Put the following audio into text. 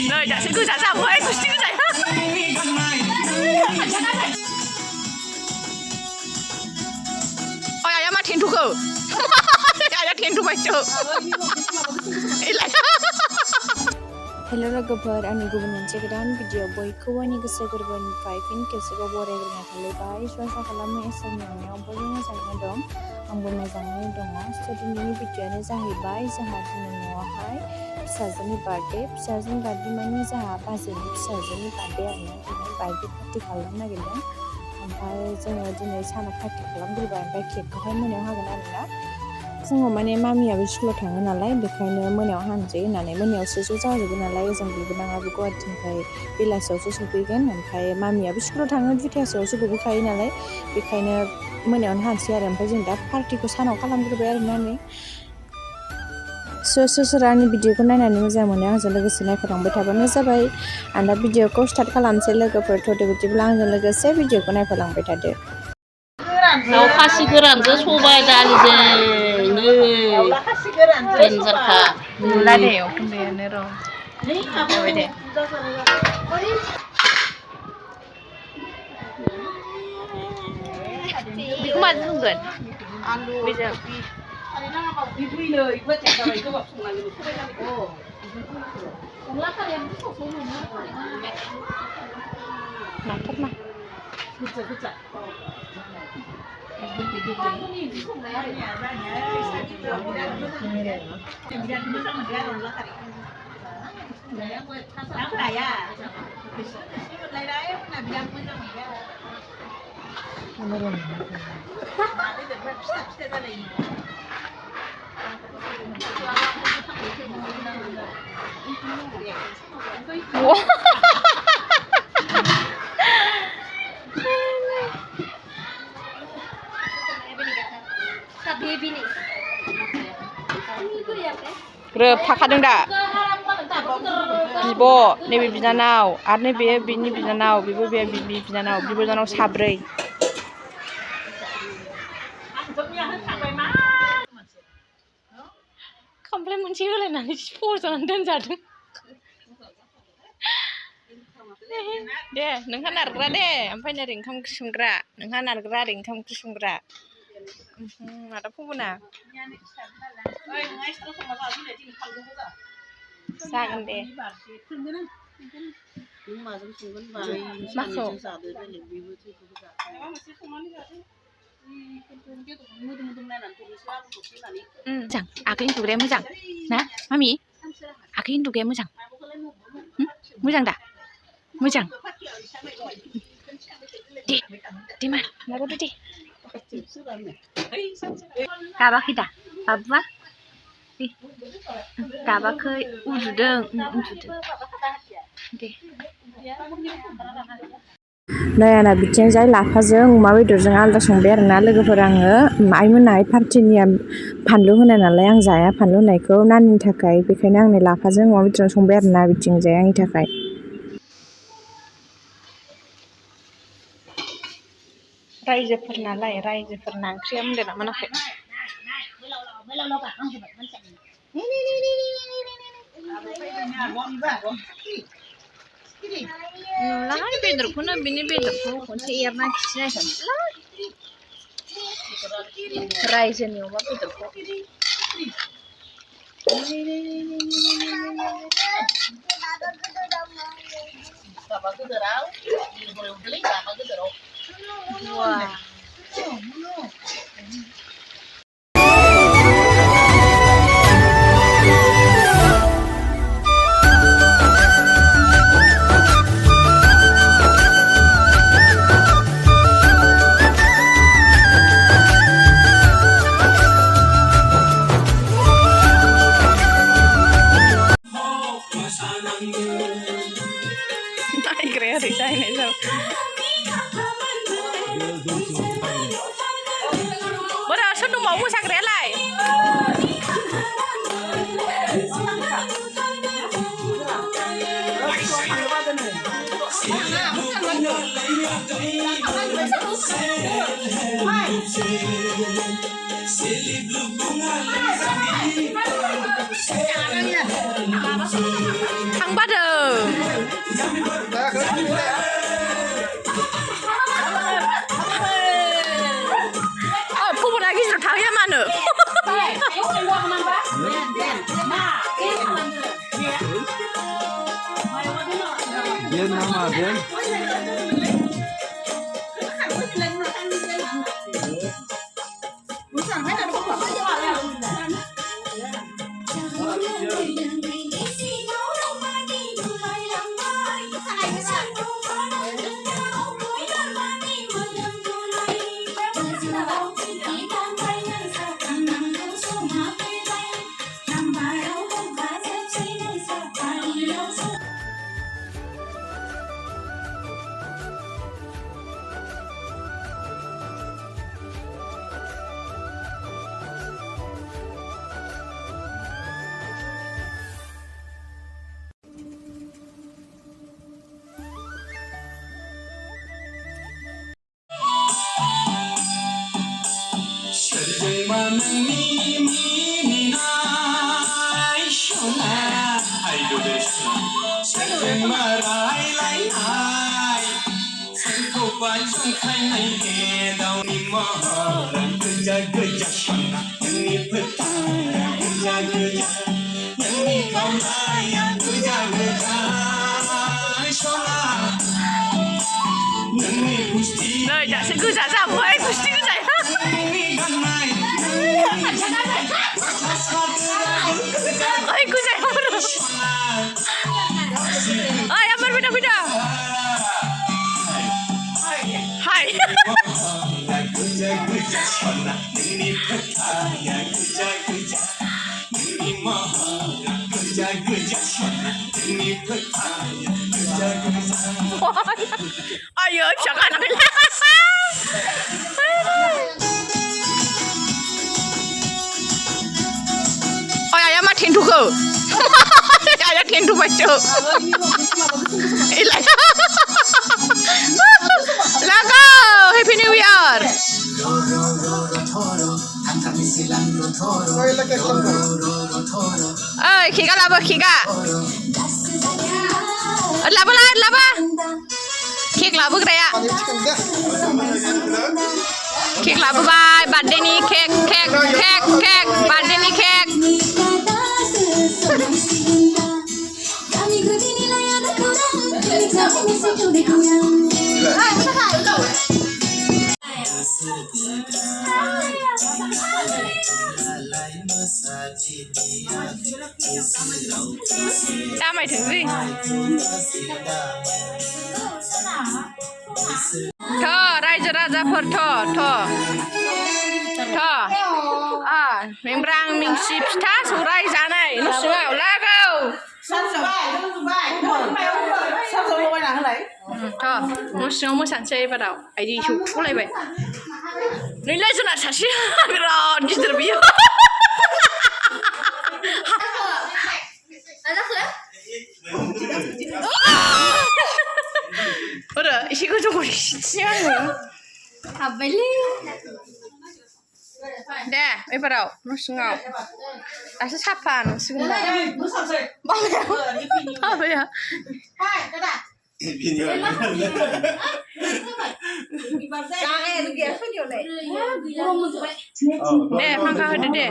Rồi, dạ xin cứ dạ dạ với cứ xin cái ôi ya mà thiên thu cơ ya thiên thu phải chưa Hello logoफोर आंनि गुबुन मोनसे गोदान video बयखौबो आंनि गोसो गोरबोनिफ्राय फिन खेबसेबाव बरायग्रोनाय थाबाय आसा खालामो इसोरनि अननायाव बयबो मोजाङैनो दं आंबो मोजाङैनो दङ दिनैनि भिडिअआनो जाहैबाय जोंहा दिनै न'आवहाय फिसाजोनि बार्थडे फिसाजोनि बार्थडे माने जोंहा बाजैनि फिसाजोनि बार्थडे आरोना दिनै बार्थडे पार्टि खालामनो नागिरदों ओमफ्राय जोङो दिनै सानाव पार्टि खालामग्रोबाय ओमफ्राय केकखौहाय मोनायाव हागोन आरोना फुङाव माने मामियाबो स्कुलाव थाङो नालाय बेखायनो मोनायाव हानोसै होननानै मोनायावसो ज' जाजोबो नालाय ओजों बिबोनाङाबो गुवाहाटिनिफ्राय बेलासियावसो सफैगोन ओमफ्राय मामियाबो स्कुलाव थाङो 2थासोआवसो गबोखायो नालाय बेखायनो मोनायावनो हानोसै आरो ओमफ्राय जों दा पार्टिखौ सानाव खालामग्रोबाय आरोना नै सोर आंनि भिडिअखौ नायनानै मोजां मोनो आंजों लोगोसे नायफालांबाय थाबानो जाबाय आं दा भिडिअखौ स्टार्ट खालामनोसै लोगोफोर थ'दो बिदिब्ला आंजों लोगोसे भिडिअखौ नायफालांबाय थादो दाउ खासि गोरानजों सबाय दालिजों देनजारखा नुला दे उखुन्दैयानो र' जाबाय दे बेखौ माजों संगोन आलु बेजों नाथारना ग्रोब थाखादों दा बिब' नैबे बिनानाव आरो नैबे बिनि बिनानाव बेबो बे बिनि बिनानाव बिब' बिनानाव साब्रै खामफ्लाय मोनसे होलायनानै फज'नानै दोनजादों दे नोंहा नारग्रा दे ओमफ्राय नोरै ओंखाम ओंख्रि संग्रा नोंहा नारग्रा ओरै ओंखाम ओंख्रि संग्रा मादा फबना जागोन दे माखौ मोजां आगै उन्दुग्राया मोजां ना मामि आगै उन्दुग्राया मोजां मोजां दा मोजां दे मा लाबोदो दे गाबाखै दा बाबुआ गाबाखै उन्दुदों दे नै आंना बिथिंजाय लाफाजों अमा बेदरजों आलादा संबाय आरोना लोगोफोर आङो आइमोनहाय पार्टिनिया फानलु होनाय नालाय आं जाया फानलु होनायखौ नानिनि थाखाय बेखायनो आंनो लाफाजों अमा बेदरजों संबाय आरोना बिथिंजाय आंनि थाखाय रायजोफोर नालाय रायजोफोरना ओंख्रिया मोनदोंना मोनाखै नुलाहाय बेदरखौनो बिनि बेदरखौ खनसे एरना खिथिनायखानोसै रायजोनि अमा बेदरखौ गाबा गोदोराव गाबा गोदोराव नायग्राया ओरै जाहैनाय जाबाय बोरा सोर दंबावो मोसाग्रायालाय थांबादों फुबना गिदिर थांया मानो Bien nama bien. Nơi đã sẽ cứ giả giảm với Gusti cứ giải ơi cứ giải không được ơi em bắt video video hay ayo jangan ambil oh ayah mah tentu ke ayah tentu baca ilai lagu Happy New Year Kika laba Kika laba lah laba Kek laba kaya Kek laba bye birthday ni kek birthday ni kek Sao mày thử gì? Thơ, Raja Raja Phật thơ, thơ Thơ Mình rang mình xịp thá số rai giá này Nó sửa ảo lá gâu Thơ, nó sửa mới sản xe vào đầu Ấy đi chụp phút lại vậy Nó lấy cho nó sản xe Rồi, đi từ bây Udah, 이거 좀 시원해. 아, 빨리. 네, 왜 봐라. 무슨가. 다시 사파, 무슨가. 아, 뭐야? 네, 방금 했는데.